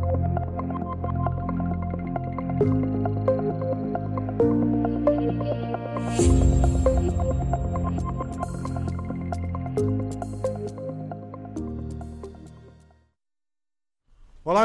Olá,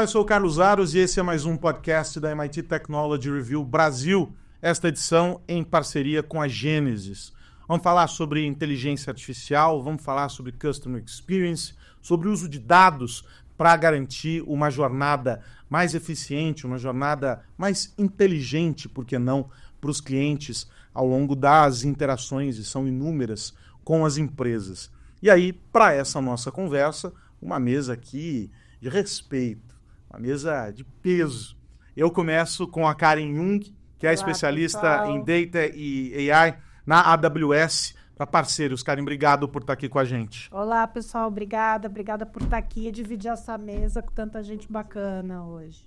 eu sou o Carlos Aros e esse é mais um podcast da MIT Technology Review Brasil, esta edição em parceria com a Gênesis. Vamos falar sobre inteligência artificial, vamos falar sobre Customer Experience, sobre o uso de dados para garantir uma jornada mais eficiente, uma jornada mais inteligente, por que não, para os clientes ao longo das interações, e são inúmeras, com as empresas. E aí, para essa nossa conversa, uma mesa aqui de respeito, uma mesa de peso. Eu começo com a Karen Jung, que é especialista pessoal. em Data e AI na AWS. Para parceiros, Karen, obrigado por estar aqui com a gente. Olá, pessoal. Obrigada por estar aqui e dividir essa mesa com tanta gente bacana hoje.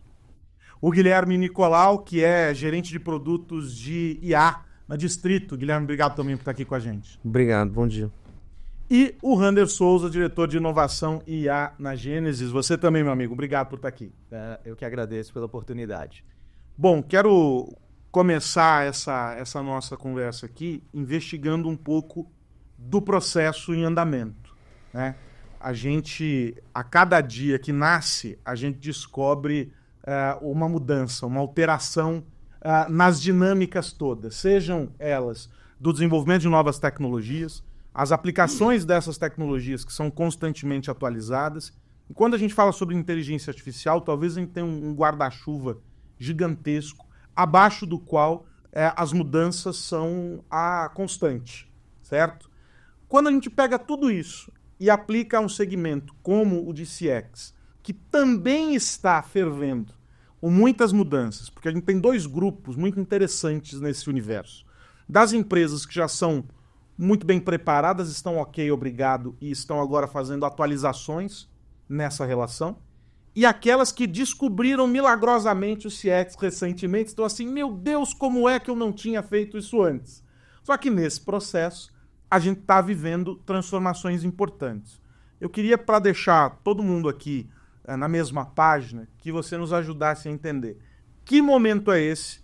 O Guilherme Nicolau, que é gerente de produtos de IA na Distrito. Guilherme, obrigado também por estar aqui com a gente. Obrigado, bom dia. E o Rander Souza, diretor de inovação e IA na Gênesis. Você também, meu amigo. Obrigado por estar aqui. Eu que agradeço pela oportunidade. Bom, quero começar essa nossa conversa aqui investigando um pouco do processo em andamento, né? A gente, a cada dia que nasce, a gente descobre uma mudança, uma alteração nas dinâmicas todas, sejam elas do desenvolvimento de novas tecnologias, as aplicações dessas tecnologias que são constantemente atualizadas. E quando a gente fala sobre inteligência artificial, talvez a gente tenha um guarda-chuva gigantesco, abaixo do qual as mudanças são a constante, certo? Quando a gente pega tudo isso e aplica a um segmento como o de CX, que também está fervendo com muitas mudanças, porque a gente tem dois grupos muito interessantes nesse universo. Das empresas que já são muito bem preparadas, estão ok, obrigado, e estão agora fazendo atualizações nessa relação, e aquelas que descobriram milagrosamente o CX recentemente, estão assim, meu Deus, como é que eu não tinha feito isso antes? Só que nesse processo, a gente está vivendo transformações importantes. Eu queria, para deixar todo mundo aqui na mesma página, que você nos ajudasse a entender que momento é esse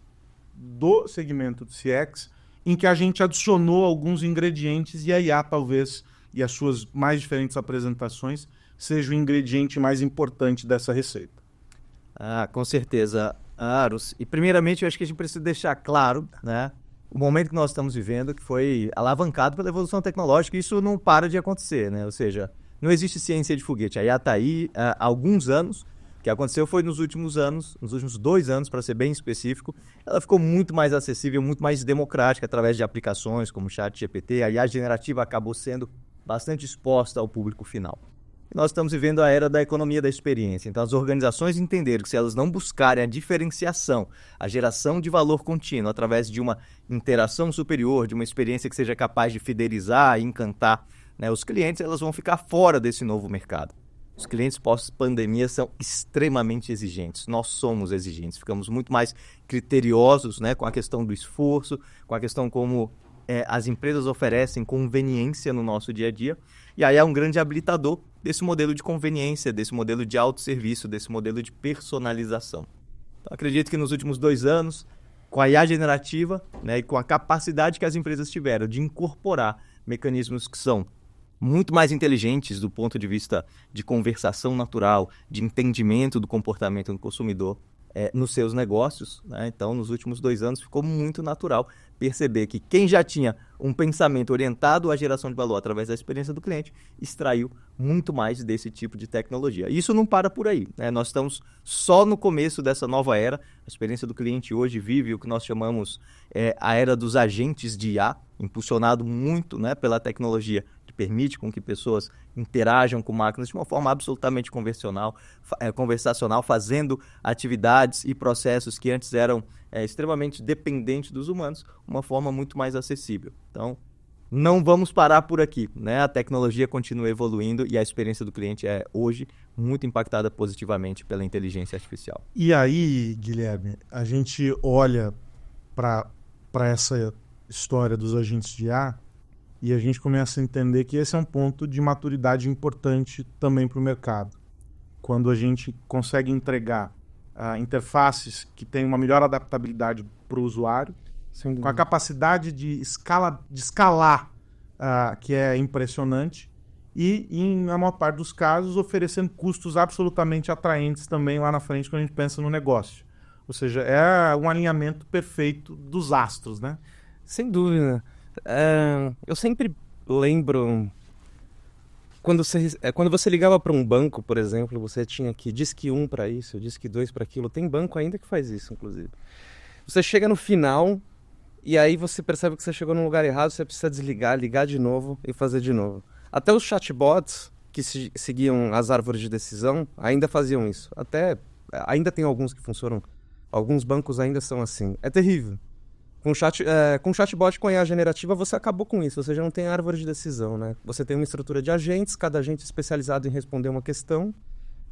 do segmento do CX em que a gente adicionou alguns ingredientes e a IA talvez, e as suas mais diferentes apresentações, seja o ingrediente mais importante dessa receita. Com certeza, Aros. E primeiramente eu acho que a gente precisa deixar claro, né, o momento que nós estamos vivendo, que foi alavancado pela evolução tecnológica, e isso não para de acontecer, né? Ou seja, não existe ciência de foguete. A IA está aí há alguns anos. O que aconteceu foi nos últimos 2 anos, para ser bem específico, ela ficou muito mais acessível, muito mais democrática através de aplicações como o ChatGPT. A IA generativa acabou sendo bastante exposta ao público final. E nós estamos vivendo a era da economia da experiência. Então, as organizações entenderam que se elas não buscarem a diferenciação, a geração de valor contínuo através de uma interação superior, de uma experiência que seja capaz de fidelizar e encantar, né, os clientes, elas vão ficar fora desse novo mercado. Os clientes pós-pandemia são extremamente exigentes. Nós somos exigentes. Ficamos muito mais criteriosos, né, com a questão do esforço, com a questão como as empresas oferecem conveniência no nosso dia a dia. E aí é um grande habilitador desse modelo de conveniência, desse modelo de autosserviço, desse modelo de personalização. Então, acredito que nos últimos 2 anos, com a IA generativa, né, e com a capacidade que as empresas tiveram de incorporar mecanismos que são muito mais inteligentes do ponto de vista de conversação natural, de entendimento do comportamento do consumidor nos seus negócios, né? Então, nos últimos 2 anos, ficou muito natural perceber que quem já tinha um pensamento orientado à geração de valor através da experiência do cliente, extraiu muito mais desse tipo de tecnologia. Isso não para por aí, né? Nós estamos só no começo dessa nova era. A experiência do cliente hoje vive o que nós chamamos a era dos agentes de IA, impulsionado muito, né, pela tecnologia que permite com que pessoas interajam com máquinas de uma forma absolutamente conversacional, fazendo atividades e processos que antes eram extremamente dependentes dos humanos, uma forma muito mais acessível. Então, não vamos parar por aqui, né? A tecnologia continua evoluindo e a experiência do cliente é, hoje, muito impactada positivamente pela inteligência artificial. E aí, Guilherme, a gente olha para essa história dos agentes de IA e a gente começa a entender que esse é um ponto de maturidade importante também para o mercado. Quando a gente consegue entregar interfaces que tenham uma melhor adaptabilidade para o usuário, com a capacidade de escalar, que é impressionante, e, na maior parte dos casos, oferecendo custos absolutamente atraentes também lá na frente quando a gente pensa no negócio. Ou seja, é um alinhamento perfeito dos astros, né? Sem dúvida. Eu sempre lembro... Quando você ligava para um banco, por exemplo, você tinha que disque 1 para isso, disque 2 para aquilo. Tem banco ainda que faz isso, inclusive. Você chega no final e aí você percebe que você chegou num lugar errado, você precisa desligar, ligar de novo e fazer de novo. Até os chatbots que seguiam as árvores de decisão ainda faziam isso. Ainda tem alguns que funcionam. Alguns bancos ainda são assim. É terrível. Com chatbot, com IA generativa, você acabou com isso. Você já não tem árvore de decisão, né? Você tem uma estrutura de agentes, cada agente especializado em responder uma questão,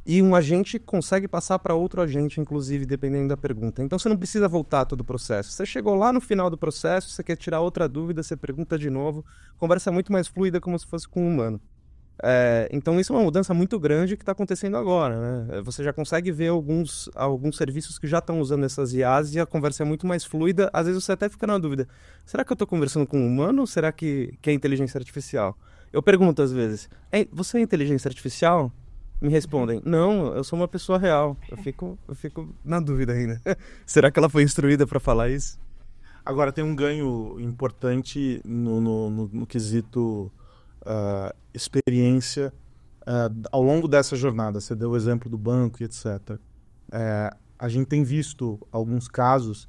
e um agente consegue passar para outro agente, inclusive, dependendo da pergunta. Então, você não precisa voltar todo o processo. Você chegou lá no final do processo, você quer tirar outra dúvida, você pergunta de novo. A conversa é muito mais fluida, como se fosse com um humano. Então, isso é uma mudança muito grande que está acontecendo agora, né? Você já consegue ver alguns serviços que já estão usando essas IAs e a conversa é muito mais fluida. Às vezes você até fica na dúvida, será que eu estou conversando com um humano ou será que é inteligência artificial? Eu pergunto às vezes, você é inteligência artificial? Me respondem, não, eu sou uma pessoa real. Eu fico na dúvida ainda. Será que ela foi instruída para falar isso? Agora, tem um ganho importante no quesito experiência ao longo dessa jornada. Você deu o exemplo do banco e etc. A gente tem visto alguns casos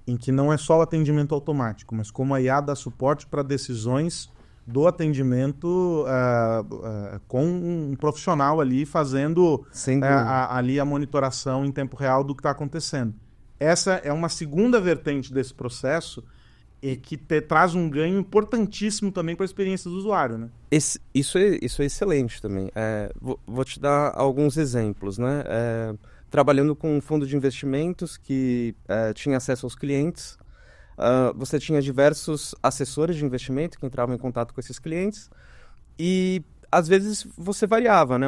em que não é só o atendimento automático, mas como a IA dá suporte para decisões do atendimento com um profissional ali fazendo ali a monitoração em tempo real do que está acontecendo. Essa é uma segunda vertente desse processo e que traz um ganho importantíssimo também para a experiência do usuário, né? Isso é excelente também. Vou te dar alguns exemplos, né? Trabalhando com um fundo de investimentos que tinha acesso aos clientes, você tinha diversos assessores de investimento que entravam em contato com esses clientes e, às vezes, você variava, né?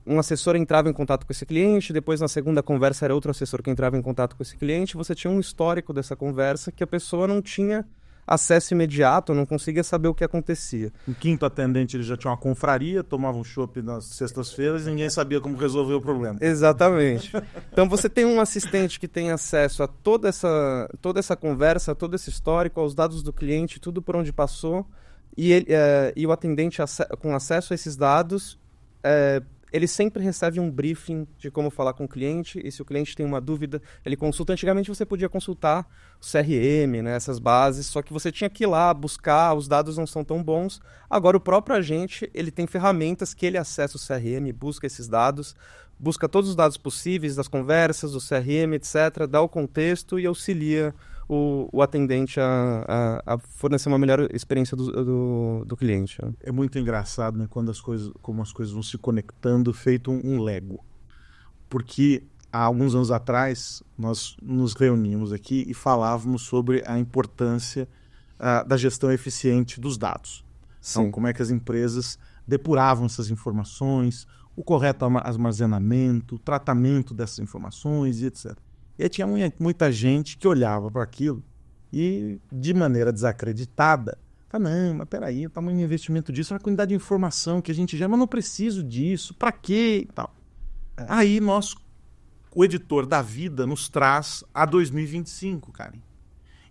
Um assessor entrava em contato com esse cliente, depois na segunda conversa era outro assessor que entrava em contato com esse cliente, você tinha um histórico dessa conversa que a pessoa não tinha acesso imediato, não conseguia saber o que acontecia. O quinto atendente ele já tinha uma confraria, tomava um chopp nas sextas-feiras e ninguém sabia como resolver o problema. Exatamente. Então você tem um assistente que tem acesso a toda essa conversa, todo esse histórico, aos dados do cliente, tudo por onde passou, e o atendente com acesso a esses dados... ele sempre recebe um briefing de como falar com o cliente, e se o cliente tem uma dúvida, ele consulta. Antigamente você podia consultar o CRM, né, essas bases, só que você tinha que ir lá buscar, os dados não são tão bons. Agora o próprio agente, ele tem ferramentas que ele acessa o CRM, busca esses dados, busca todos os dados possíveis das conversas, do CRM, etc., dá o contexto e auxilia o atendente a fornecer uma melhor experiência do cliente. É muito engraçado, né, como as coisas vão se conectando, feito um Lego. Porque há alguns anos atrás nós nos reunimos aqui e falávamos sobre a importância da gestão eficiente dos dados. Então, como é que as empresas depuravam essas informações, o correto armazenamento, o tratamento dessas informações e etc. E aí tinha muita gente que olhava para aquilo e, de maneira desacreditada, falava, não, mas peraí, o tamanho do investimento disso, a quantidade de informação que a gente gera, mas não preciso disso, para quê e tal. Aí o editor da vida nos traz a 2025, cara.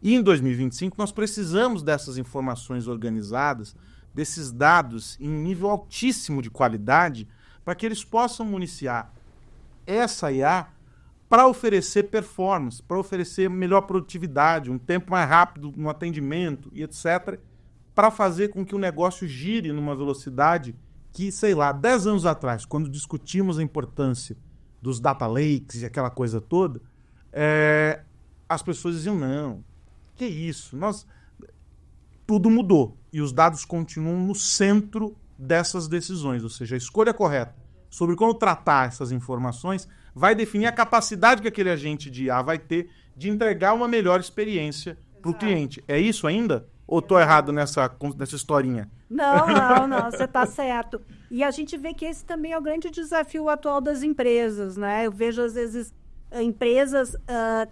E em 2025 nós precisamos dessas informações organizadas, desses dados em nível altíssimo de qualidade, para que eles possam municiar essa IA para oferecer performance, para oferecer melhor produtividade, um tempo mais rápido no atendimento e etc., para fazer com que o negócio gire numa velocidade que, sei lá, 10 anos atrás, quando discutimos a importância dos data lakes e aquela coisa toda, as pessoas diziam, não, que isso? Tudo mudou e os dados continuam no centro dessas decisões, ou seja, a escolha correta sobre como tratar essas informações vai definir a capacidade que aquele agente de IA vai ter de entregar uma melhor experiência para o cliente. É isso ainda? Ou estou errado nessa historinha? Não, você está certo. E a gente vê que esse também é o grande desafio atual das empresas, né? Eu vejo, às vezes, empresas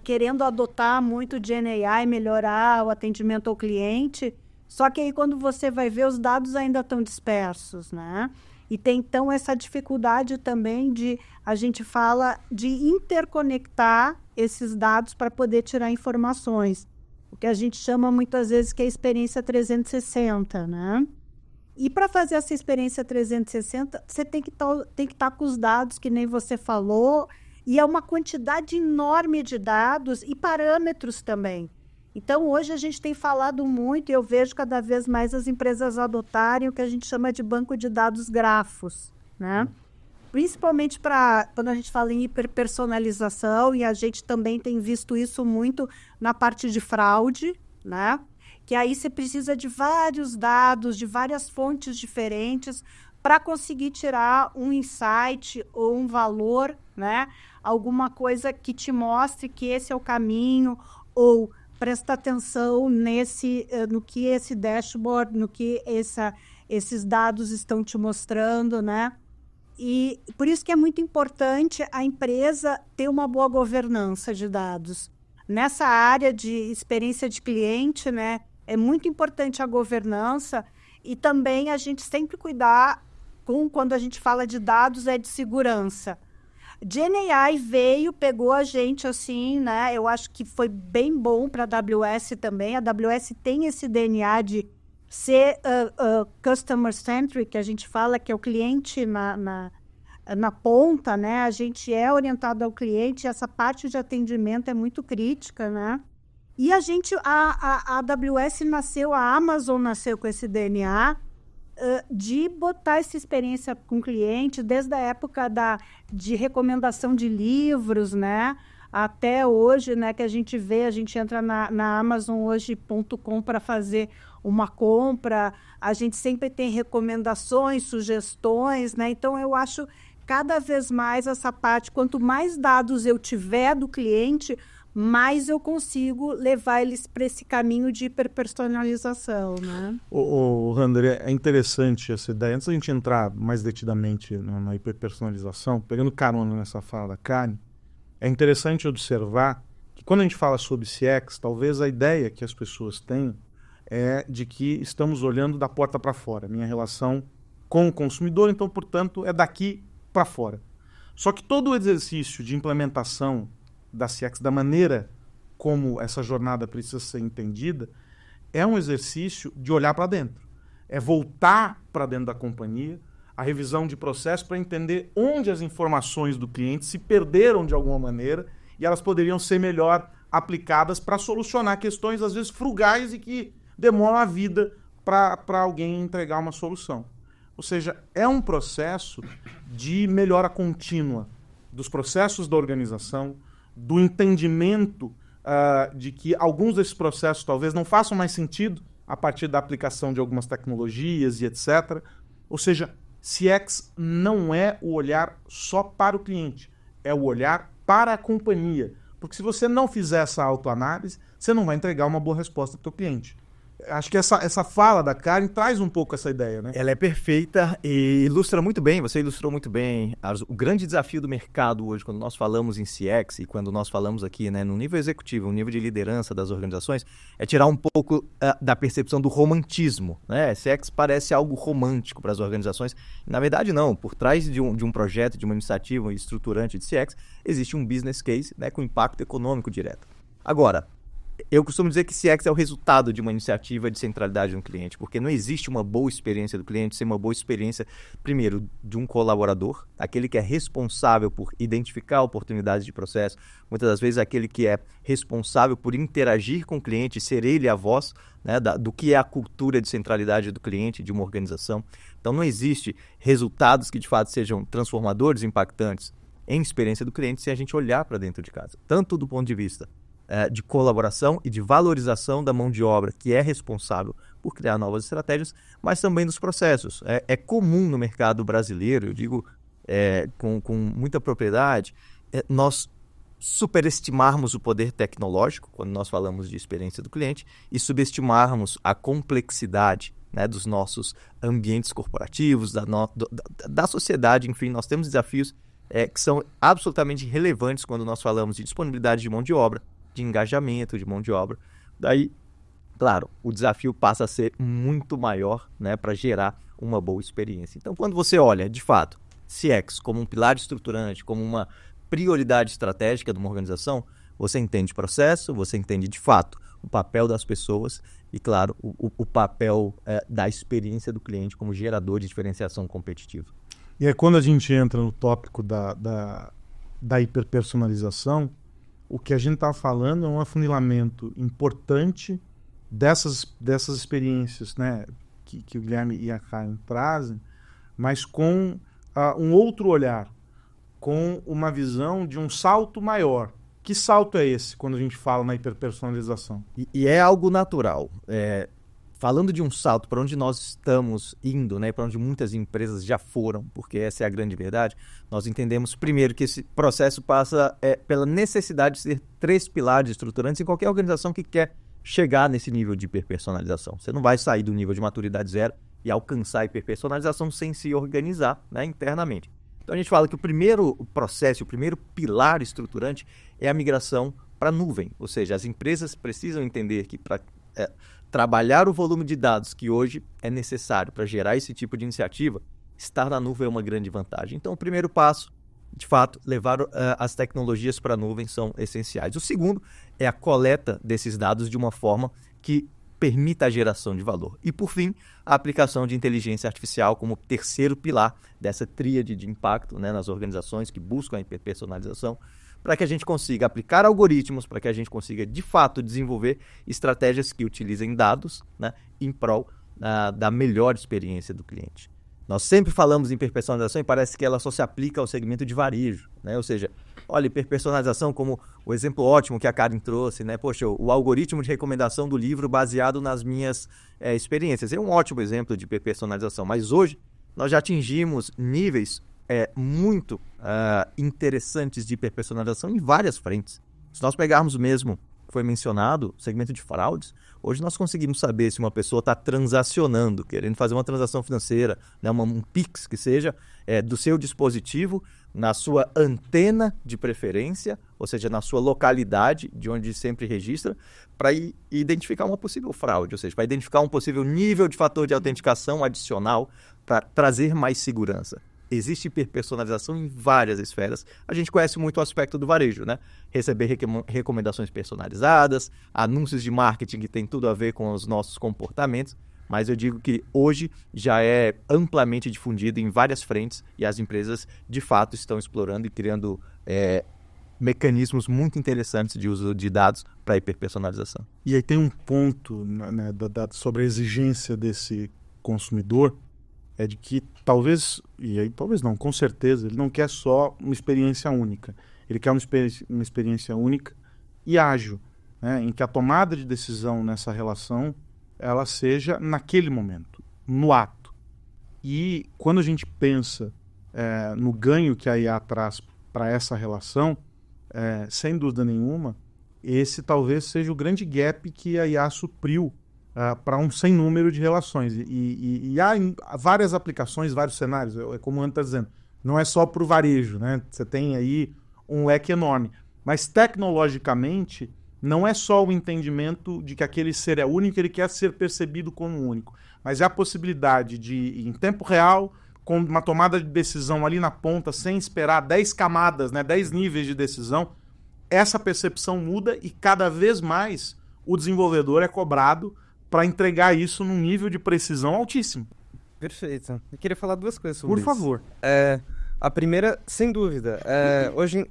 querendo adotar muito GenAI, melhorar o atendimento ao cliente, só que aí quando você vai ver, os dados ainda estão dispersos, né? E tem, então, essa dificuldade também a gente fala de interconectar esses dados para poder tirar informações. O que a gente chama muitas vezes que é a experiência 360, né? E para fazer essa experiência 360, você tem que estar com os dados, que nem você falou, e é uma quantidade enorme de dados e parâmetros também. Então, hoje a gente tem falado muito, e eu vejo cada vez mais as empresas adotarem o que a gente chama de banco de dados grafos, né? Principalmente quando a gente fala em hiperpersonalização, e a gente também tem visto isso muito na parte de fraude, né? Que aí você precisa de vários dados, de várias fontes diferentes, para conseguir tirar um insight ou um valor, né? Alguma coisa que te mostre que esse é o caminho, ou presta atenção no que esse dashboard, no que esses dados estão te mostrando, né? E por isso que é muito importante a empresa ter uma boa governança de dados. Nessa área de experiência de cliente, né, é muito importante a governança e também a gente sempre cuidar quando a gente fala de dados, de segurança. GenAI pegou a gente assim, né? Eu acho que foi bem bom para a AWS também. A AWS tem esse DNA de ser customer-centric, que a gente fala que é o cliente na ponta, né? A gente é orientado ao cliente, essa parte de atendimento é muito crítica, né? E a AWS nasceu, a Amazon nasceu com esse DNA de botar essa experiência com o cliente, desde a época de recomendação de livros, né? Até hoje, né, que a gente entra na amazonhoje.com para fazer uma compra, a gente sempre tem recomendações, sugestões, né? Então, eu acho cada vez mais essa parte, quanto mais dados eu tiver do cliente, mais eu consigo levar eles para esse caminho de hiperpersonalização, né? Rander, é interessante essa ideia. Antes da gente entrar mais detidamente na hiperpersonalização, pegando carona nessa fala da Karen, é interessante observar que quando a gente fala sobre CX, talvez a ideia que as pessoas têm é de que estamos olhando da porta para fora. Minha relação com o consumidor, então, portanto, é daqui para fora. Só que todo o exercício de implementação da CX, da maneira como essa jornada precisa ser entendida, é um exercício de olhar para dentro. É voltar para dentro da companhia, a revisão de processo para entender onde as informações do cliente se perderam de alguma maneira e elas poderiam ser melhor aplicadas para solucionar questões, às vezes, frugais e que demoram a vida para alguém entregar uma solução. Ou seja, é um processo de melhora contínua dos processos da organização, do entendimento de que alguns desses processos talvez não façam mais sentido a partir da aplicação de algumas tecnologias e etc. Ou seja, CX não é o olhar só para o cliente, é o olhar para a companhia. Porque se você não fizer essa autoanálise, você não vai entregar uma boa resposta para o seu cliente. Acho que essa fala da Karen traz um pouco essa ideia, né? Ela é perfeita e ilustra muito bem, você ilustrou muito bem o grande desafio do mercado hoje, quando nós falamos em CX e quando nós falamos aqui, né, no nível executivo, no nível de liderança das organizações, é tirar um pouco da percepção do romantismo, né? CX parece algo romântico para as organizações. Na verdade, não. Por trás de um projeto, de uma iniciativa estruturante de CX, existe um business case, né, com impacto econômico direto. Agora, eu costumo dizer que CX é o resultado de uma iniciativa de centralidade no cliente, porque não existe uma boa experiência do cliente sem uma boa experiência, primeiro, de um colaborador, aquele que é responsável por identificar oportunidades de processo, muitas das vezes aquele que é responsável por interagir com o cliente, ser ele a voz, né, do que é a cultura de centralidade do cliente, de uma organização. Então não existe resultados que de fato sejam transformadores, impactantes em experiência do cliente se a gente olhar para dentro de casa, tanto do ponto de vista de colaboração e de valorização da mão de obra que é responsável por criar novas estratégias, mas também dos processos. É comum no mercado brasileiro, eu digo com muita propriedade, nós superestimarmos o poder tecnológico, quando nós falamos de experiência do cliente, e subestimarmos a complexidade, né, dos nossos ambientes corporativos, da sociedade. Enfim, nós temos desafios que são absolutamente relevantes quando nós falamos de disponibilidade de mão de obra, de engajamento de mão de obra. Daí, claro, o desafio passa a ser muito maior, né, para gerar uma boa experiência. Então, quando você olha, de fato, CX como um pilar estruturante, como uma prioridade estratégica de uma organização, você entende processo, você entende, de fato, o papel das pessoas e, claro, o papel da experiência do cliente como gerador de diferenciação competitiva. E é quando a gente entra no tópico da hiperpersonalização, o que a gente está falando é um afunilamento importante dessas experiências, né, que o Guilherme e a Karen trazem, mas com um outro olhar, com uma visão de um salto maior. Que salto é esse quando a gente fala na hiperpersonalização? E é algo natural. Falando de um salto para onde nós estamos indo, né, para onde muitas empresas já foram, porque essa é a grande verdade, nós entendemos primeiro que esse processo passa pela necessidade de ter 3 pilares estruturantes em qualquer organização que quer chegar nesse nível de hiperpersonalização. Você não vai sair do nível de maturidade 0 e alcançar a hiperpersonalização sem se organizar, né, internamente. Então a gente fala que o primeiro processo, o primeiro pilar estruturante é a migração para a nuvem. Ou seja, as empresas precisam entender que para trabalhar o volume de dados que hoje é necessário para gerar esse tipo de iniciativa, estar na nuvem é uma grande vantagem. Então o primeiro passo, de fato, levar as tecnologias para a nuvem são essenciais. O segundo é a coleta desses dados de uma forma que permita a geração de valor. E, por fim, a aplicação de inteligência artificial como terceiro pilar dessa tríade de impacto, né, nas organizações que buscam a hiperpersonalização, para que a gente consiga aplicar algoritmos, para que a gente consiga, de fato, desenvolver estratégias que utilizem dados, né, em prol da melhor experiência do cliente. Nós sempre falamos em hiperpersonalização e parece que ela só se aplica ao segmento de varejo, né? Ou seja, olha, hiperpersonalização como o exemplo ótimo que a Karen trouxe, né? Poxa, o algoritmo de recomendação do livro baseado nas minhas experiências. É um ótimo exemplo de hiperpersonalização, mas hoje nós já atingimos níveis muito interessantes de hiperpersonalização em várias frentes. Se nós pegarmos mesmo, foi mencionado, o segmento de fraudes, hoje nós conseguimos saber se uma pessoa está transacionando, querendo fazer uma transação financeira, né, um Pix que seja, do seu dispositivo, na sua antena de preferência, ou seja, na sua localidade, de onde sempre registra, para identificar uma possível fraude, ou seja, para identificar um possível nível de fator de autenticação adicional para trazer mais segurança. Existe hiperpersonalização em várias esferas. A gente conhece muito o aspecto do varejo, né? Receber recomendações personalizadas, anúncios de marketing que tem tudo a ver com os nossos comportamentos, mas eu digo que hoje já é amplamente difundido em várias frentes e as empresas, de fato, estão explorando e criando mecanismos muito interessantes de uso de dados para hiperpersonalização. E aí tem um ponto, né, sobre a exigência desse consumidor, é de que talvez, e aí talvez não, com certeza, ele não quer só uma experiência única. Ele quer uma experiência única e ágil, né, em que a tomada de decisão nessa relação ela seja naquele momento, no ato. E quando a gente pensa no ganho que a IA traz para essa relação, sem dúvida nenhuma, esse talvez seja o grande gap que a IA supriu para um sem número de relações. E há várias aplicações, vários cenários, como o Ana está dizendo, não é só para o varejo, né? Você tem aí um leque enorme. Mas tecnologicamente, não é só o entendimento de que aquele ser é único, ele quer ser percebido como único, mas é a possibilidade de, em tempo real, com uma tomada de decisão ali na ponta, sem esperar 10 camadas, né, 10 níveis de decisão, essa percepção muda e cada vez mais o desenvolvedor é cobrado para entregar isso num nível de precisão altíssimo. Perfeito. Eu queria falar 2 coisas sobre Por isso. favor. A primeira, sem dúvida, hoje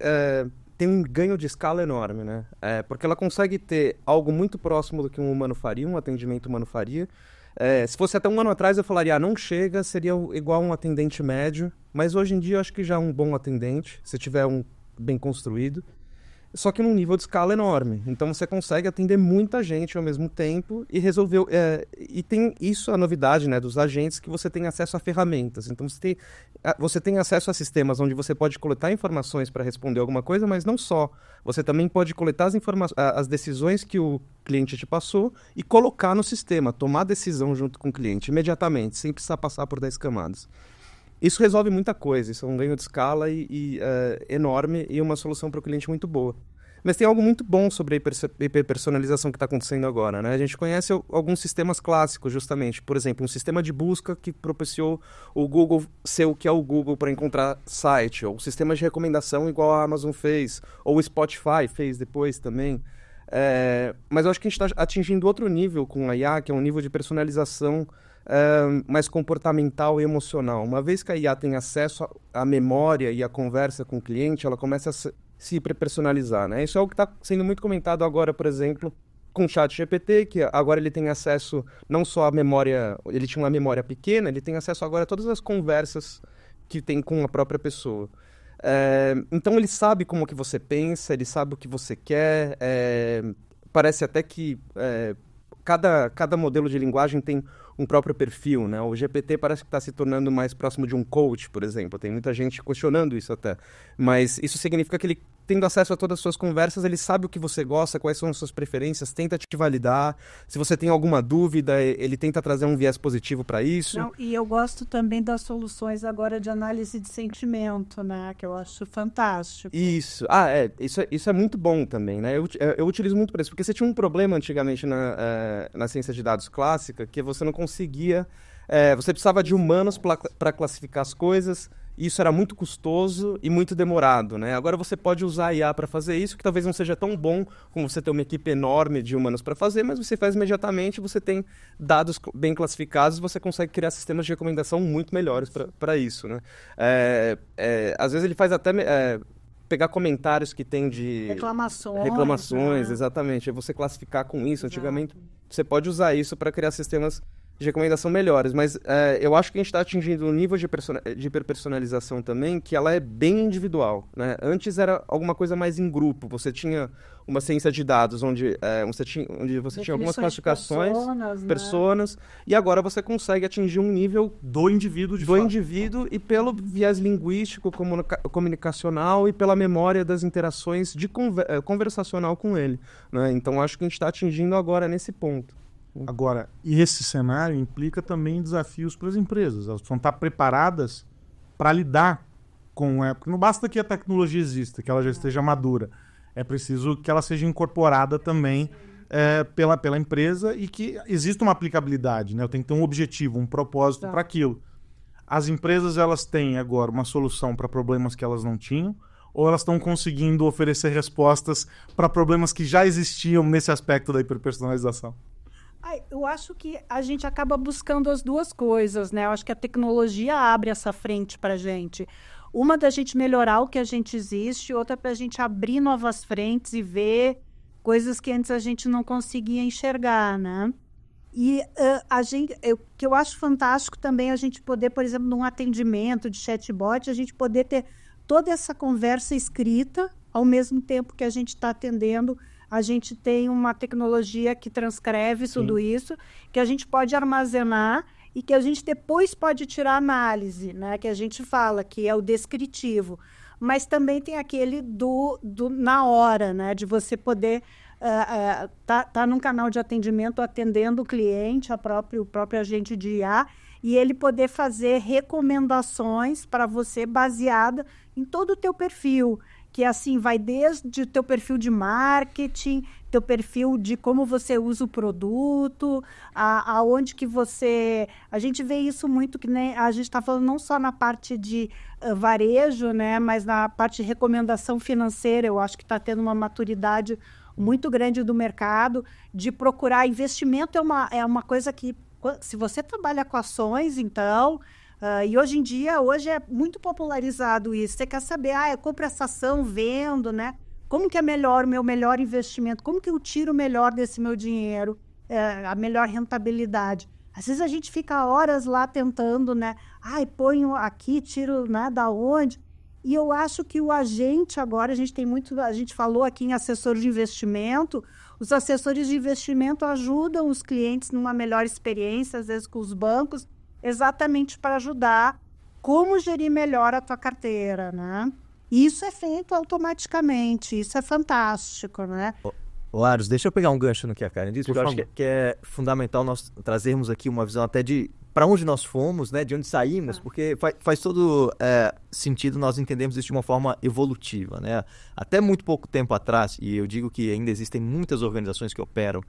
tem um ganho de escala enorme, né? Porque ela consegue ter algo muito próximo do que um humano faria, um atendimento humano faria. Se fosse até um ano atrás, eu falaria, não chega, seria igual um atendente médio. Mas hoje em dia, eu acho que já é um bom atendente, se tiver um bem construído. só que num nível de escala enorme. Então você consegue atender muita gente ao mesmo tempo e resolver. E tem isso a novidade, né, dos agentes, que você tem acesso a ferramentas. Então você tem acesso a sistemas onde você pode coletar informações para responder alguma coisa, mas não só. Você também pode coletar as decisões que o cliente te passou e colocar no sistema, tomar decisão junto com o cliente imediatamente, sem precisar passar por 10 camadas. Isso resolve muita coisa, isso é um ganho de escala enorme e uma solução para o cliente muito boa. Mas tem algo muito bom sobre a hiperpersonalização que está acontecendo agora, né? A gente conhece alguns sistemas clássicos, justamente. Por exemplo, um sistema de busca que propiciou o Google ser o que é o Google para encontrar site, ou sistemas de recomendação igual a Amazon fez, ou o Spotify fez depois também. Mas eu acho que a gente está atingindo outro nível com a IA, que é um nível de personalização mais comportamental e emocional. Uma vez que a IA tem acesso à memória e à conversa com o cliente, ela começa a se hiperpersonalizar, né? Isso é algo que está sendo muito comentado agora, por exemplo, com o ChatGPT, que agora ele tem acesso não só à memória, ele tinha uma memória pequena, ele tem acesso agora a todas as conversas que tem com a própria pessoa. Então ele sabe como que você pensa, ele sabe o que você quer, parece até que cada modelo de linguagem tem um próprio perfil, né? O GPT parece que está se tornando mais próximo de um coach, por exemplo. Tem muita gente questionando isso até. Mas isso significa que ele, tendo acesso a todas as suas conversas, ele sabe o que você gosta, quais são as suas preferências, tenta te validar. Se você tem alguma dúvida, ele tenta trazer um viés positivo para isso. Não, e eu gosto também das soluções agora de análise de sentimento, né? Que eu acho fantástico. Isso. Isso é muito bom também, né? Eu utilizo muito para isso, porque você tinha um problema antigamente na ciência de dados clássica, que você não conseguia... você precisava de humanos para classificar as coisas, e isso era muito custoso e muito demorado, né? Agora você pode usar a IA para fazer isso, que talvez não seja tão bom como você ter uma equipe enorme de humanos para fazer, mas você faz imediatamente, você tem dados bem classificados, você consegue criar sistemas de recomendação muito melhores para isso, né? Às vezes ele faz até... pegar comentários que tem de... Reclamações, exatamente. Aí você classificar com isso. Exato. Antigamente, você pode usar isso para criar sistemas de recomendação melhores. Mas eu acho que a gente está atingindo um nível de hiperpersonalização também, que ela é bem individual, né? Antes era alguma coisa mais em grupo. Você tinha uma ciência de dados onde você tinha algumas classificações, personas, e agora você consegue atingir um nível do indivíduo e pelo viés linguístico, comunicacional e pela memória das interações conversacional com ele, né? Então acho que a gente está atingindo agora nesse ponto. Agora, e esse cenário implica também desafios para as empresas. Elas precisam estar preparadas para lidar com... Porque não basta que a tecnologia exista, que ela já esteja madura. É preciso que ela seja incorporada também pela empresa e que exista uma aplicabilidade, né? Eu tenho que ter um objetivo, um propósito para aquilo. As empresas, elas têm agora uma solução para problemas que elas não tinham, ou elas estão conseguindo oferecer respostas para problemas que já existiam nesse aspecto da hiperpersonalização? Eu acho que a gente acaba buscando as duas coisas, né? Eu acho que a tecnologia abre essa frente para a gente. Uma da gente melhorar o que a gente existe, outra para a gente abrir novas frentes e ver coisas que antes a gente não conseguia enxergar, né? E o que eu acho fantástico também a gente poder, por exemplo, num atendimento de chatbot, a gente poder ter toda essa conversa escrita ao mesmo tempo que a gente está atendendo. A gente tem uma tecnologia que transcreve tudo isso, que a gente pode armazenar e que a gente depois pode tirar análise, né? Que a gente fala, que é o descritivo. Mas também tem aquele do na hora, né? De você poder tá num canal de atendimento atendendo o cliente, o próprio agente de IA, e ele poder fazer recomendações para você baseada em todo o teu perfil. Que assim, vai desde o teu perfil de marketing, teu perfil de como você usa o produto, aonde que você... A gente vê isso muito, que né, a gente está falando não só na parte de varejo, né, mas na parte de recomendação financeira. Eu acho que está tendo uma maturidade muito grande do mercado, de procurar investimento é uma coisa que, se você trabalha com ações, então... e hoje em dia, é muito popularizado isso. Você quer saber, eu compro essa ação, vendo, né? Como que é o meu melhor investimento? Como que eu tiro o melhor desse meu dinheiro? A melhor rentabilidade. Às vezes a gente fica horas lá tentando, né? Ponho aqui, tiro, né, da onde? E eu acho que o agente agora, a gente falou aqui em assessor de investimento, os assessores de investimento ajudam os clientes numa melhor experiência, às vezes com os bancos, exatamente para ajudar como gerir melhor a tua carteira, né? E isso é feito automaticamente, isso é fantástico, né? Aros, deixa eu pegar um gancho no que a Karen disse, porque eu acho que é fundamental nós trazermos aqui uma visão até de para onde nós fomos, né, de onde saímos, porque faz todo sentido nós entendermos isso de uma forma evolutiva, né? Até muito pouco tempo atrás, e eu digo que ainda existem muitas organizações que operam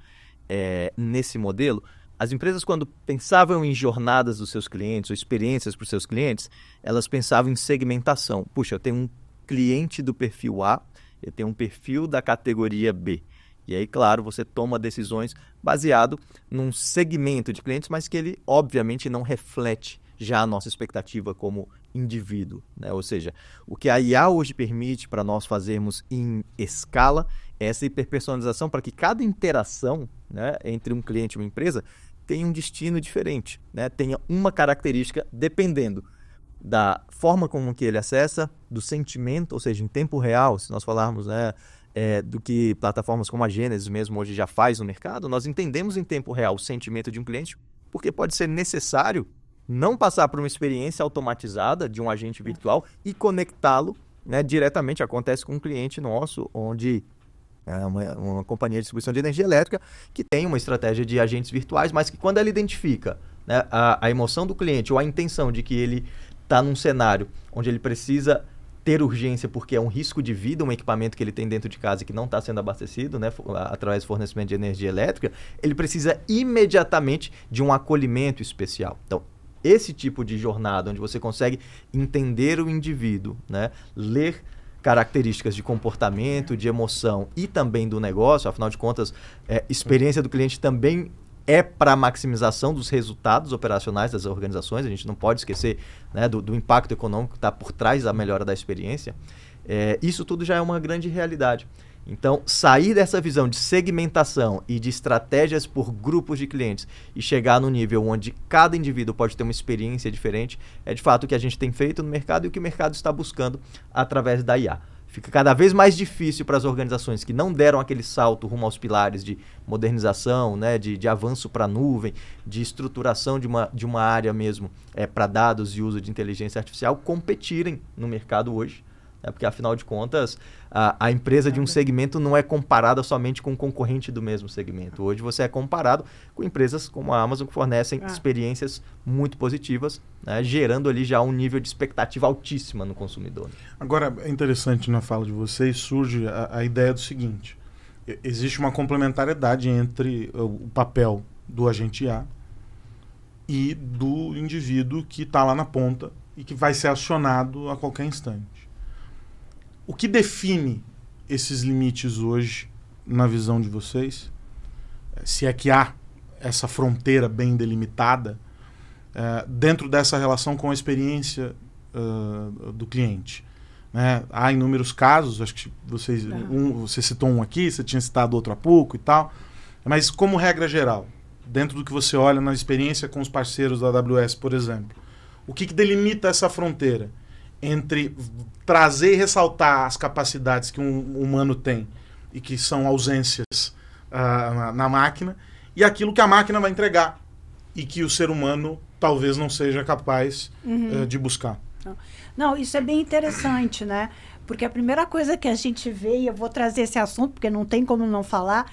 nesse modelo, as empresas, quando pensavam em jornadas dos seus clientes ou experiências para os seus clientes, elas pensavam em segmentação. Puxa, eu tenho um cliente do perfil A, eu tenho um perfil da categoria B. E aí, claro, você toma decisões baseado num segmento de clientes, mas que ele, obviamente, não reflete já a nossa expectativa como indivíduo, né? Ou seja, o que a IA hoje permite para nós fazermos em escala é essa hiperpersonalização para que cada interação, né, entre um cliente e uma empresa tenha um destino diferente, né? Tenha uma característica dependendo da forma como que ele acessa, do sentimento, ou seja, em tempo real, se nós falarmos, né, do que plataformas como a Gênesis mesmo hoje já faz no mercado, nós entendemos em tempo real o sentimento de um cliente, porque pode ser necessário não passar por uma experiência automatizada de um agente virtual e conectá-lo, né, diretamente. Acontece com um cliente nosso, onde é uma companhia de distribuição de energia elétrica que tem uma estratégia de agentes virtuais, mas que quando ela identifica, né, a emoção do cliente ou a intenção de que ele está num cenário onde ele precisa ter urgência porque é um risco de vida, um equipamento que ele tem dentro de casa e que não está sendo abastecido, né, através do fornecimento de energia elétrica, ele precisa imediatamente de um acolhimento especial. Então, esse tipo de jornada, onde você consegue entender o indivíduo, né, ler características de comportamento, de emoção e também do negócio, afinal de contas, experiência do cliente também é para a maximização dos resultados operacionais das organizações. A gente não pode esquecer, né, do impacto econômico que está por trás da melhora da experiência. Isso tudo já é uma grande realidade. Então, sair dessa visão de segmentação e de estratégias por grupos de clientes e chegar no nível onde cada indivíduo pode ter uma experiência diferente é de fato o que a gente tem feito no mercado e o que o mercado está buscando através da IA. Fica cada vez mais difícil para as organizações que não deram aquele salto rumo aos pilares de modernização, né, de avanço para a nuvem, de estruturação de uma área mesmo para dados e uso de inteligência artificial, competirem no mercado hoje. Porque, afinal de contas, a empresa de um segmento não é comparada somente com um concorrente do mesmo segmento. Hoje você é comparado com empresas como a Amazon, que fornecem experiências muito positivas, né, gerando ali já um nível de expectativa altíssima no consumidor. Agora, é interessante na fala de vocês, surge a ideia do seguinte: existe uma complementariedade entre o papel do agente A e do indivíduo que está lá na ponta e que vai ser acionado a qualquer instante. O que define esses limites hoje, na visão de vocês, se é que há essa fronteira bem delimitada, dentro dessa relação com a experiência do cliente? Né? Há inúmeros casos, acho que você citou um aqui, você tinha citado outro há pouco e tal, mas como regra geral, dentro do que você olha na experiência com os parceiros da AWS, por exemplo, o que delimita essa fronteira entre trazer e ressaltar as capacidades que um humano tem e que são ausências na máquina, e aquilo que a máquina vai entregar e que o ser humano talvez não seja capaz de buscar? Não, isso é bem interessante, né? Porque a primeira coisa que a gente vê, e eu vou trazer esse assunto porque não tem como não falar,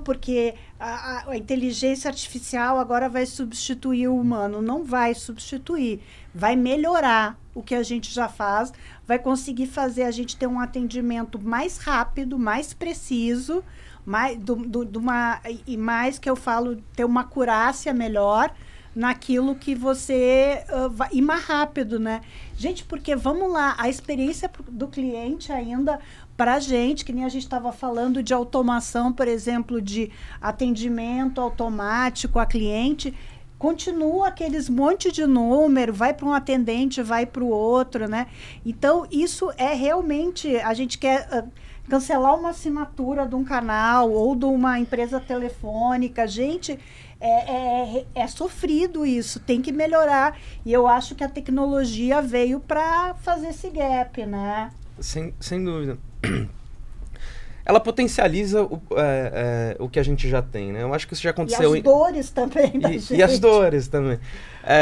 porque a inteligência artificial agora vai substituir o humano. Não vai substituir, vai melhorar o que a gente já faz, vai conseguir fazer a gente ter um atendimento mais rápido, mais preciso, e mais que eu falo, ter uma acurácia melhor naquilo que você e mais rápido, né? Gente, porque vamos lá, a experiência do cliente ainda para a gente, que nem a gente estava falando de automação, por exemplo, de atendimento automático a cliente, continua aqueles monte de número, vai para um atendente, vai para o outro, né? Então, isso é realmente, a gente quer cancelar uma assinatura de um canal ou de uma empresa telefônica, gente, é sofrido isso, tem que melhorar. E eu acho que a tecnologia veio para fazer esse gap, né? Sem dúvida. Ela potencializa o que a gente já tem, né? Eu acho que isso já aconteceu... E as dores também da gente. E as dores também.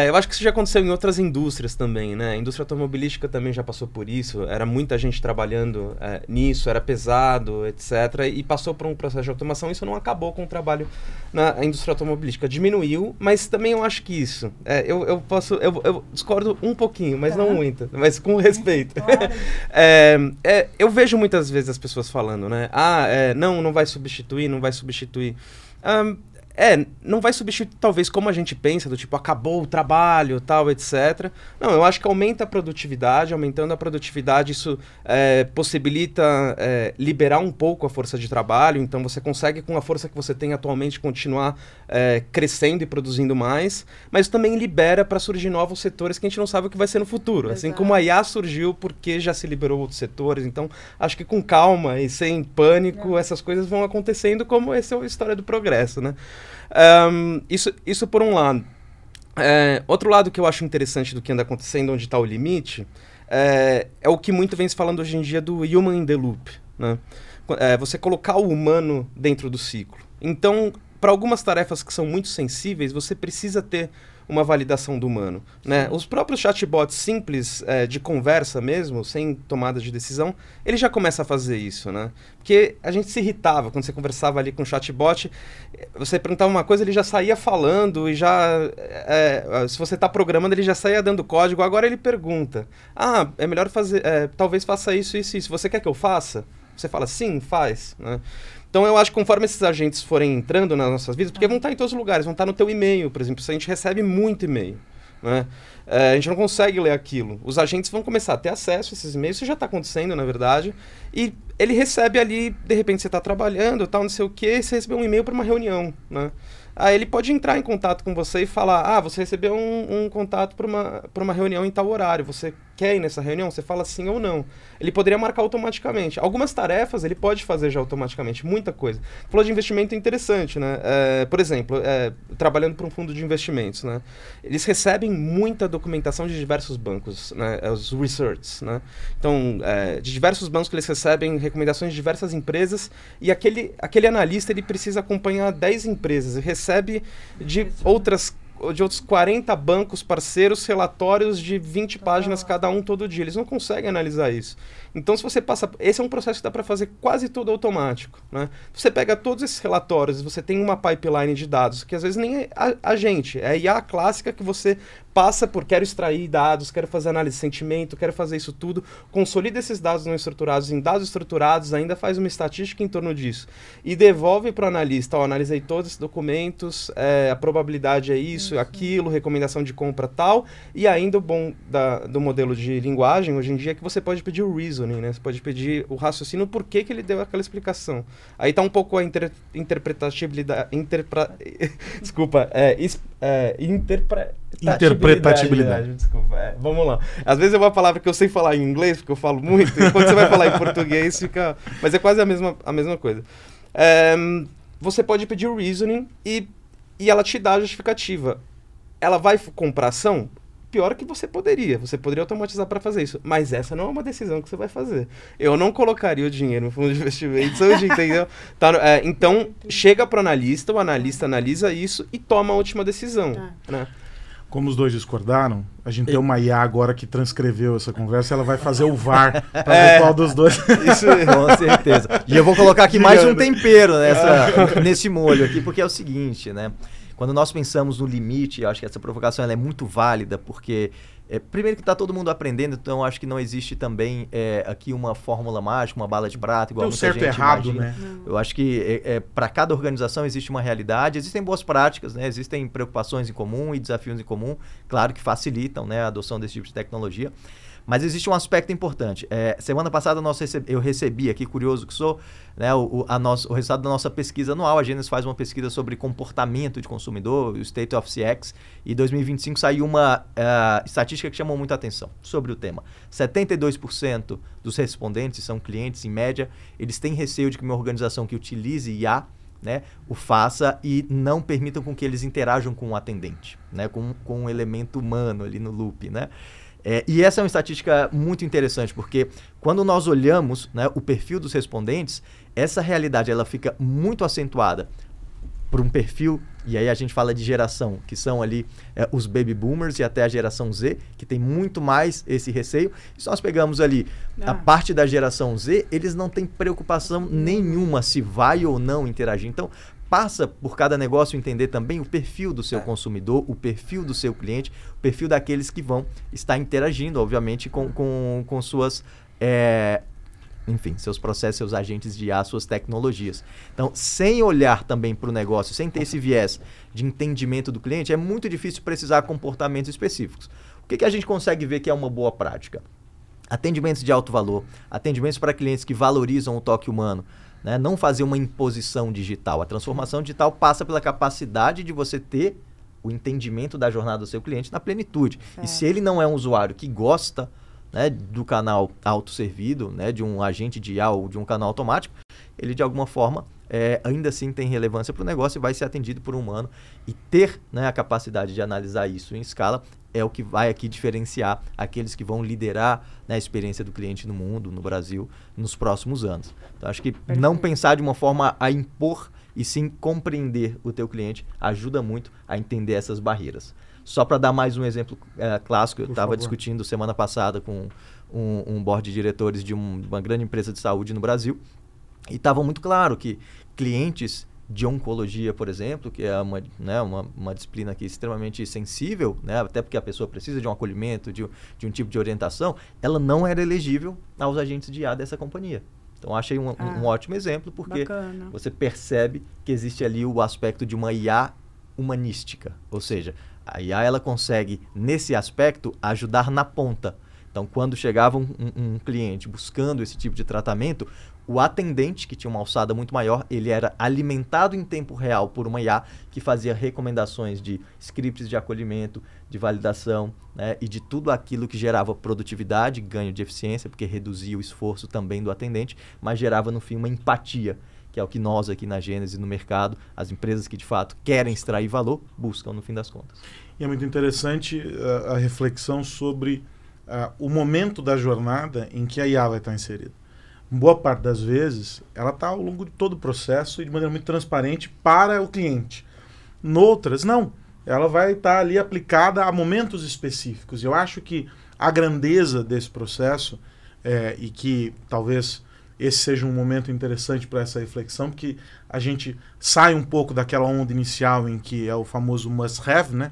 Eu acho que isso já aconteceu em outras indústrias também, né? A indústria automobilística também já passou por isso. Era muita gente trabalhando nisso, era pesado, etc. E passou por um processo de automação. Isso não acabou com o trabalho na indústria automobilística. Diminuiu, mas também eu acho que isso... Eu discordo um pouquinho, mas não muito. Mas com respeito. Claro. Eu vejo muitas vezes as pessoas falando, né? Não vai substituir, não vai substituir. Não vai substituir talvez como a gente pensa, do tipo, acabou o trabalho, tal, etc. Não, eu acho que aumenta a produtividade, aumentando a produtividade isso possibilita liberar um pouco a força de trabalho, então você consegue com a força que você tem atualmente continuar crescendo e produzindo mais, mas também libera para surgir novos setores que a gente não sabe o que vai ser no futuro. Exato. Assim como a IA surgiu porque já se liberou outros setores, então acho que com calma e sem pânico essas coisas vão acontecendo como essa é a história do progresso, né? Isso por um lado. Outro lado que eu acho interessante do que anda acontecendo, onde está o limite, é o que muito vem se falando hoje em dia do human in the loop, né? Você colocar o humano dentro do ciclo. Então, para algumas tarefas que são muito sensíveis, você precisa ter uma validação do humano, né? Os próprios chatbots simples de conversa mesmo, sem tomada de decisão, ele já começa a fazer isso, né? Porque a gente se irritava quando você conversava ali com o chatbot, você perguntava uma coisa, ele já saía falando e já... se você está programando, ele já saía dando código. Agora ele pergunta, é melhor fazer... talvez faça isso, isso, isso. Você quer que eu faça? Você fala, sim, faz, né? Então, eu acho que conforme esses agentes forem entrando nas nossas vidas, porque vão estar em todos os lugares, vão estar no teu e-mail, por exemplo, se a gente recebe muito e-mail, né? A gente não consegue ler aquilo. Os agentes vão começar a ter acesso a esses e-mails, isso já está acontecendo, na verdade, e ele recebe ali, de repente você está trabalhando, tal, não sei o quê, você recebeu um e-mail para uma reunião, né? Aí ele pode entrar em contato com você e falar, você recebeu um contato para uma reunião em tal horário, você quer ir nessa reunião? Você fala sim ou não. Ele poderia marcar automaticamente. Algumas tarefas ele pode fazer já automaticamente, muita coisa. Falou de investimento interessante, né? Por exemplo, trabalhando para um fundo de investimentos, né? Eles recebem muita documentação de diversos bancos, né? Os research, né? Então, de diversos bancos que eles recebem recomendações de diversas empresas e aquele analista ele precisa acompanhar 10 empresas e recebe de outros 40 bancos parceiros relatórios de 20 páginas cada um todo dia. Eles não conseguem analisar isso. Então, se você passa... Esse é um processo que dá para fazer quase tudo automático, né? Você pega todos esses relatórios e você tem uma pipeline de dados, que às vezes nem é a gente. É a IA clássica que você passa por quero extrair dados, quero fazer análise de sentimento, quero fazer isso tudo, consolida esses dados não estruturados em dados estruturados, ainda faz uma estatística em torno disso e devolve para o analista, analisei todos esses documentos, a probabilidade é isso, aquilo, recomendação de compra tal, e ainda o bom do modelo de linguagem hoje em dia é que você pode pedir o reasoning, né? Você pode pedir o raciocínio, por que ele deu aquela explicação. Aí tá um pouco a interpretabilidade, desculpa, interpretabilidade. Desculpa, vamos lá. Às vezes é uma palavra que eu sei falar em inglês, porque eu falo muito, e quando você vai falar em português fica... Mas é quase a mesma coisa. Você pode pedir o reasoning e ela te dá a justificativa. Ela vai comprar ação? Pior que você poderia automatizar para fazer isso, mas essa não é uma decisão que você vai fazer. Eu não colocaria o dinheiro no fundo de investimentos hoje, entendeu? Então, chega para o analista analisa isso e toma a última decisão, né? Como os dois discordaram, a gente tem uma IA agora que transcreveu essa conversa, ela vai fazer o VAR para ver qual dos dois. Isso, com certeza. E eu vou colocar aqui mais um tempero nesse molho aqui, porque é o seguinte, né? Quando nós pensamos no limite, eu acho que essa provocação ela é muito válida, porque primeiro que está todo mundo aprendendo, então acho que não existe também aqui uma fórmula mágica, uma bala de prata, igual muita gente imagina. Né? Eu acho que para cada organização existe uma realidade, existem boas práticas, né? Existem preocupações em comum e desafios em comum, claro que facilitam, né, a adoção desse tipo de tecnologia. Mas existe um aspecto importante. Semana passada eu recebi aqui, curioso que sou, né, o resultado da nossa pesquisa anual. A Gênesis faz uma pesquisa sobre comportamento de consumidor, o State of CX, e em 2025 saiu uma estatística que chamou muita atenção sobre o tema. 72% dos respondentes são clientes, em média, eles têm receio de que uma organização que utilize IA né, o faça e não permitam com que eles interajam com o atendente, né, com um elemento humano ali no loop, né? E essa é uma estatística muito interessante, porque quando nós olhamos, né, o perfil dos respondentes, essa realidade ela fica muito acentuada por um perfil, e aí a gente fala de geração, que são ali os baby boomers e até a geração Z, que tem muito mais esse receio. E se nós pegamos ali a parte da geração Z, eles não têm preocupação nenhuma se vai ou não interagir. Então, passa por cada negócio entender também o perfil do seu consumidor, o perfil do seu cliente, o perfil daqueles que vão estar interagindo, obviamente, com suas... enfim, seus processos, seus agentes de IA, suas tecnologias. Então, sem olhar também para o negócio, sem ter esse viés de entendimento do cliente, é muito difícil precisar comportamentos específicos. O que a gente consegue ver que é uma boa prática? Atendimentos de alto valor, atendimentos para clientes que valorizam o toque humano, né? Não fazer uma imposição digital. A transformação digital passa pela capacidade de você ter o entendimento da jornada do seu cliente na plenitude. E se ele não é um usuário que gosta, né, do canal autosservido, né, de um agente de IA ou de um canal automático, ele de alguma forma ainda assim tem relevância para o negócio e vai ser atendido por um humano. E ter, né, a capacidade de analisar isso em escala é o que vai aqui diferenciar aqueles que vão liderar, né, a experiência do cliente no mundo, no Brasil, nos próximos anos. Então, acho que não pensar de uma forma a impor e sim compreender o teu cliente ajuda muito a entender essas barreiras. Só para dar mais um exemplo clássico, eu estava discutindo semana passada com um board de diretores de uma grande empresa de saúde no Brasil, e estava muito claro que clientes de oncologia, por exemplo, que é uma disciplina aqui extremamente sensível, né, até porque a pessoa precisa de um acolhimento, de um tipo de orientação, ela não era elegível aos agentes de IA dessa companhia. Então, achei um ótimo exemplo, porque você percebe que existe ali o aspecto de uma IA humanística, ou seja, a IA ela consegue, nesse aspecto, ajudar na ponta. Então, quando chegava um cliente buscando esse tipo de tratamento, o atendente, que tinha uma alçada muito maior, ele era alimentado em tempo real por uma IA que fazia recomendações de scripts de acolhimento, de validação, né, e de tudo aquilo que gerava produtividade, ganho de eficiência, porque reduzia o esforço também do atendente, mas gerava, no fim, uma empatia, que é o que nós aqui na Gênesis, no mercado, as empresas que de fato querem extrair valor, buscam no fim das contas. E é muito interessante a reflexão sobre o momento da jornada em que a IA vai estar inserida. Boa parte das vezes, ela está ao longo de todo o processo e de maneira muito transparente para o cliente. Noutras, não. Ela vai estar ali aplicada a momentos específicos. Eu acho que a grandeza desse processo, e que talvez esse seja um momento interessante para essa reflexão, porque a gente sai um pouco daquela onda inicial em que é o famoso must have, né?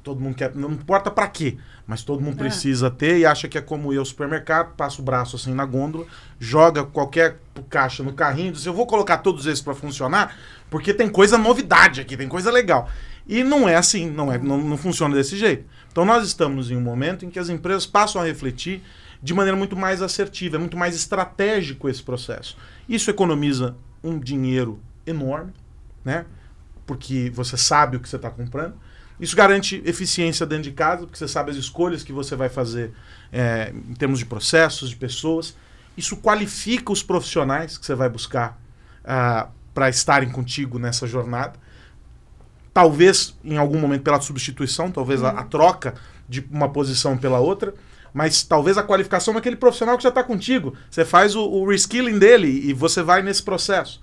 Todo mundo quer, não importa para quê, mas todo mundo precisa ter e acha que é como ir ao supermercado, passa o braço assim na gôndola, joga qualquer caixa no carrinho e diz, eu vou colocar todos esses para funcionar, porque tem coisa novidade aqui, tem coisa legal. E não é assim, não funciona desse jeito. Então nós estamos em um momento em que as empresas passam a refletir de maneira muito mais assertiva, é muito mais estratégico esse processo. Isso economiza um dinheiro enorme, né? Porque você sabe o que você está comprando. Isso garante eficiência dentro de casa, porque você sabe as escolhas que você vai fazer em termos de processos, de pessoas. Isso qualifica os profissionais que você vai buscar para estarem contigo nessa jornada. Talvez, em algum momento, pela substituição, talvez a troca de uma posição pela outra, mas talvez a qualificação daquele profissional que já está contigo. Você faz o reskilling dele e você vai nesse processo.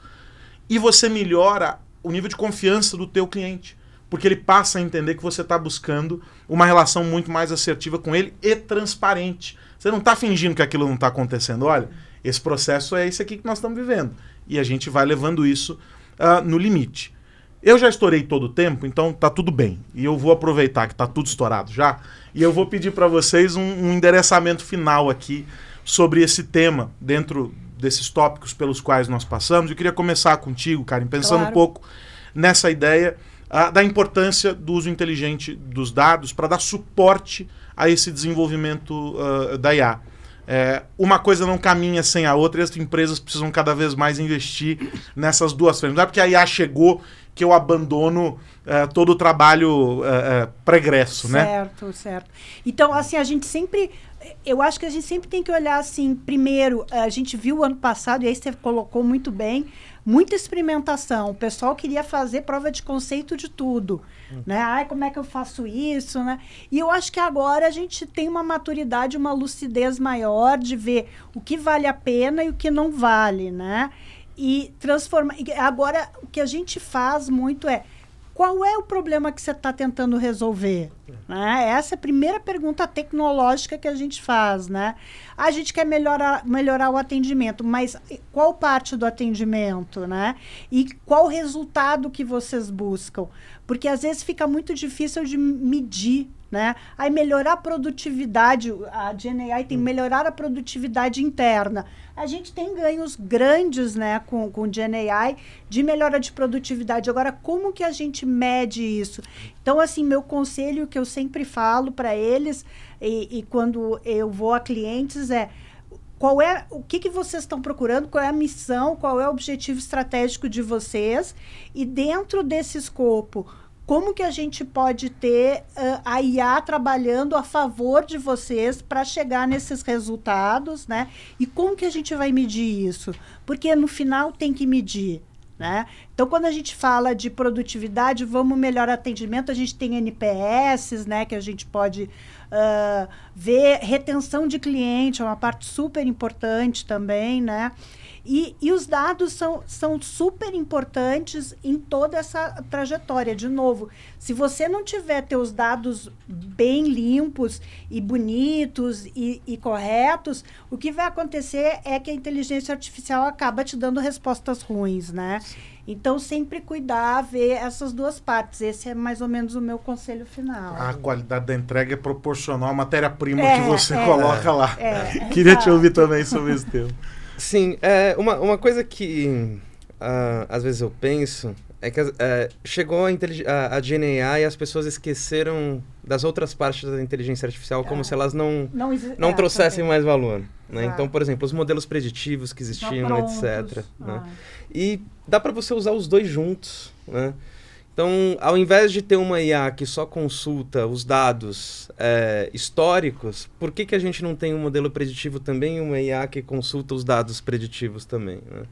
E você melhora o nível de confiança do teu cliente, porque ele passa a entender que você está buscando uma relação muito mais assertiva com ele e transparente. Você não está fingindo que aquilo não está acontecendo. Olha, esse processo é esse aqui que nós estamos vivendo. E a gente vai levando isso no limite. Eu já estourei todo o tempo, então tá tudo bem. E eu vou aproveitar que tá tudo estourado já, e eu vou pedir para vocês um endereçamento final aqui sobre esse tema, dentro desses tópicos pelos quais nós passamos. Eu queria começar contigo, Karen, pensando um pouco nessa ideia da importância do uso inteligente dos dados para dar suporte a esse desenvolvimento da IA. Uma coisa não caminha sem a outra e as empresas precisam cada vez mais investir nessas duas frentes. Não é porque a IA chegou que eu abandono todo o trabalho pregresso, né? Certo, certo. Então, assim, a gente sempre Eu acho que a gente sempre tem que olhar assim, primeiro, a gente viu ano passado, e aí você colocou muito bem, muita experimentação. O pessoal queria fazer prova de conceito de tudo, né? Ai, como é que eu faço isso, né? E eu acho que agora a gente tem uma maturidade, uma lucidez maior de ver o que vale a pena e o que não vale, né? E transformar. Agora, o que a gente faz muito é: qual é o problema que você está tentando resolver? Né? Essa é a primeira pergunta tecnológica que a gente faz, né? A gente quer melhorar o atendimento, mas qual parte do atendimento, né? E qual o resultado que vocês buscam? Porque às vezes fica muito difícil de medir, né? Aí melhorar a produtividade, a GenAI tem melhorar a produtividade interna. A gente tem ganhos grandes, né, com GenAI de melhora de produtividade. Agora, como que a gente mede isso? Então, assim, meu conselho que eu sempre falo para eles e quando eu vou a clientes é: o que vocês estão procurando, qual é a missão, qual é o objetivo estratégico de vocês, e dentro desse escopo, como que a gente pode ter a IA trabalhando a favor de vocês para chegar nesses resultados, né? E como que a gente vai medir isso? Porque no final tem que medir, né? Então, quando a gente fala de produtividade, vamos melhorar atendimento, a gente tem NPS, né? Que a gente pode ver retenção de cliente, é uma parte super importante também, né? E os dados são super importantes em toda essa trajetória. De novo, se você não tiver teus dados bem limpos e bonitos e corretos, o que vai acontecer é que a inteligência artificial acaba te dando respostas ruins, né? Então, sempre cuidar, ver essas duas partes. Esse é mais ou menos o meu conselho final. A qualidade da entrega é proporcional à matéria-prima que você coloca lá. Queria exato. te ouvir também sobre esse tema. Sim, uma coisa que às vezes eu penso é que chegou a GenAI e as pessoas esqueceram das outras partes da inteligência artificial como se elas não trouxessem mais valor. Né? Então, por exemplo, os modelos preditivos que existiam, etc. Né? E dá para você usar os dois juntos, né? Então, ao invés de ter uma IA que só consulta os dados históricos, por que a gente não tem um modelo preditivo também e uma IA que consulta os dados preditivos também? Né?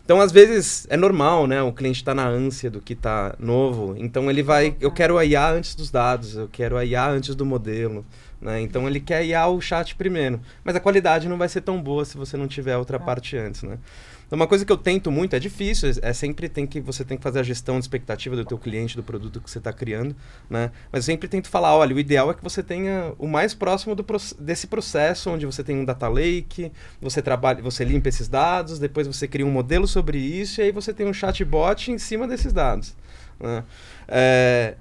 Então, às vezes, é normal, né? O cliente está na ânsia do que está novo, então ele vai... Eu quero a IA antes dos dados, eu quero a IA antes do modelo. Né? Então, ele quer IA o chat primeiro. Mas a qualidade não vai ser tão boa se você não tiver outra parte antes, né? Então, uma coisa que eu tento muito, é difícil, sempre você tem que fazer a gestão de expectativa do teu cliente, do produto que você está criando, né? Mas eu sempre tento falar, olha, o ideal é que você tenha o mais próximo desse processo, onde você tem um data lake, você limpa esses dados, depois você cria um modelo sobre isso, e aí você tem um chatbot em cima desses dados. Né?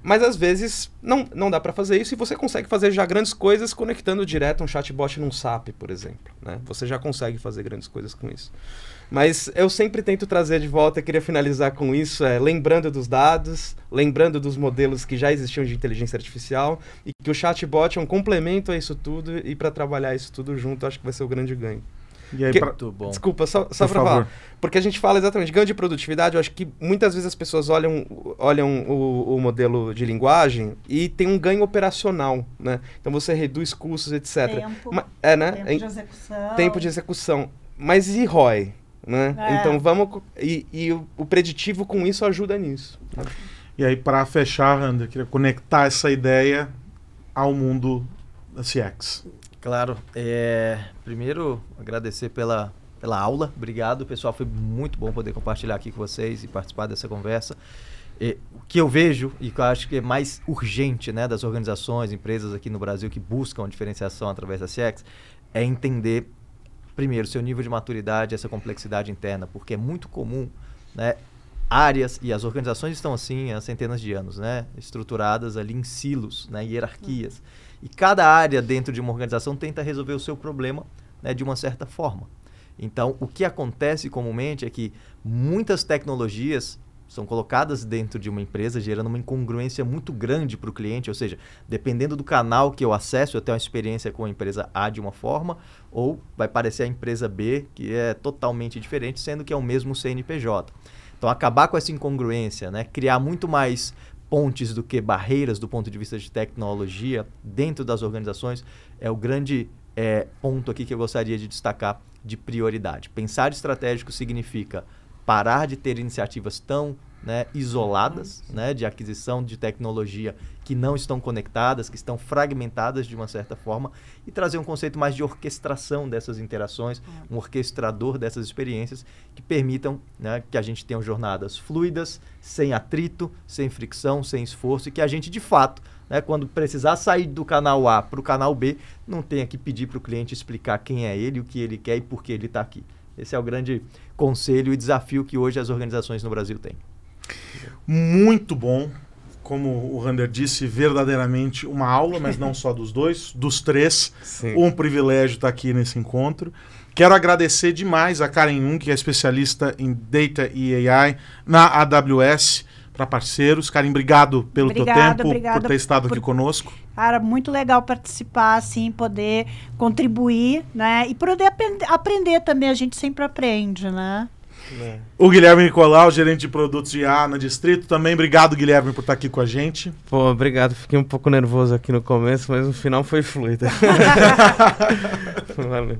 Mas às vezes não dá para fazer isso, e você consegue fazer já grandes coisas conectando direto um chatbot num SAP, por exemplo. Né? Você já consegue fazer grandes coisas com isso. Mas eu sempre tento trazer de volta, eu queria finalizar com isso, lembrando dos dados, lembrando dos modelos que já existiam de inteligência artificial, e que o chatbot é um complemento a isso tudo, e para trabalhar isso tudo junto, acho que vai ser o grande ganho. E aí, Muito bom. Desculpa, só para falar. Porque a gente fala exatamente ganho de produtividade, eu acho que muitas vezes as pessoas olham o modelo de linguagem e tem um ganho operacional, né? Então você reduz custos, etc. Tempo de execução. Tempo de execução. Mas e ROI? Né? Então vamos... E o preditivo com isso ajuda nisso. Né? E aí, para fechar, Randa, eu queria conectar essa ideia ao mundo da CX. Claro. Primeiro, agradecer pela aula. Obrigado, pessoal. Foi muito bom poder compartilhar aqui com vocês e participar dessa conversa. O que eu vejo, e que eu acho que é mais urgente, né, das organizações, empresas aqui no Brasil que buscam diferenciação através da CX, é entender, primeiro, seu nível de maturidade, essa complexidade interna, porque é muito comum, né, áreas, e as organizações estão assim há centenas de anos, né, estruturadas ali em silos, né, hierarquias. E cada área dentro de uma organização tenta resolver o seu problema, né, de uma certa forma. Então, o que acontece comumente é que muitas tecnologias são colocadas dentro de uma empresa, gerando uma incongruência muito grande para o cliente, ou seja, dependendo do canal que eu acesso, eu tenho uma experiência com a empresa A de uma forma, ou vai parecer a empresa B, que é totalmente diferente, sendo que é o mesmo CNPJ. Então, acabar com essa incongruência, né, criar muito mais pontes do que barreiras do ponto de vista de tecnologia dentro das organizações é o grande ponto aqui que eu gostaria de destacar de prioridade. Pensar estratégico significa parar de ter iniciativas tão isoladas, de aquisição de tecnologia que não estão conectadas, que estão fragmentadas de uma certa forma, e trazer um conceito mais de orquestração dessas interações, um orquestrador dessas experiências que permitam que a gente tenha jornadas fluidas, sem atrito, sem fricção, sem esforço, e que a gente, de fato, quando precisar sair do canal A para o canal B, não tenha que pedir para o cliente explicar quem é ele, o que ele quer e por que ele está aqui. Esse é o grande conselho e desafio que hoje as organizações no Brasil têm. Muito bom, como o Rander disse, verdadeiramente uma aula, mas não só dos dois, dos três. Sim. Um privilégio estar aqui nesse encontro. Quero agradecer demais a Karen Jung, que é especialista em Data e AI na AWS, para parceiros. Karen, obrigado pelo teu tempo, por ter estado aqui conosco. Cara, muito legal participar, assim, poder contribuir, e poder aprender também, a gente sempre aprende, O Guilherme Nicolau, gerente de produtos de IA na Distrito, também. Obrigado, Guilherme, por estar aqui com a gente. Pô, obrigado. Fiquei um pouco nervoso aqui no começo, mas no final foi fluido. Valeu.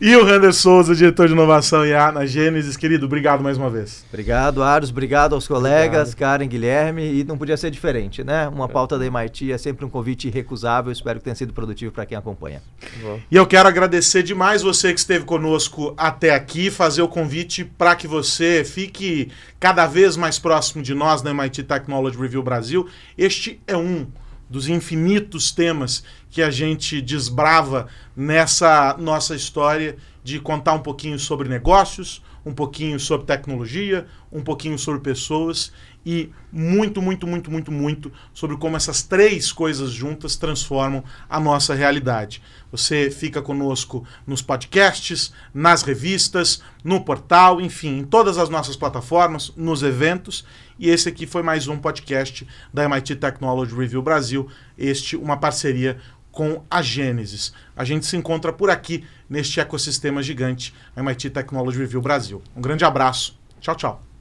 E o Rander Souza, diretor de inovação IA na Gênesis. Querido, obrigado mais uma vez. Obrigado, Aros. Obrigado aos colegas, Karen, Guilherme. E não podia ser diferente, Uma pauta da MIT é sempre um convite irrecusável. Espero que tenha sido produtivo para quem acompanha. Bom. E eu quero agradecer demais você que esteve conosco até aqui, fazer o convite para que você fique cada vez mais próximo de nós na MIT Technology Review Brasil. Este é um dos infinitos temas que a gente desbrava nessa nossa história de contar um pouquinho sobre negócios, um pouquinho sobre tecnologia, um pouquinho sobre pessoas e muito sobre como essas três coisas juntas transformam a nossa realidade. Você fica conosco nos podcasts, nas revistas, no portal, enfim, em todas as nossas plataformas, nos eventos. E esse aqui foi mais um podcast da MIT Technology Review Brasil, uma parceria com a Gênesis. A gente se encontra por aqui neste ecossistema gigante, MIT Technology Review Brasil. Um grande abraço. Tchau, tchau.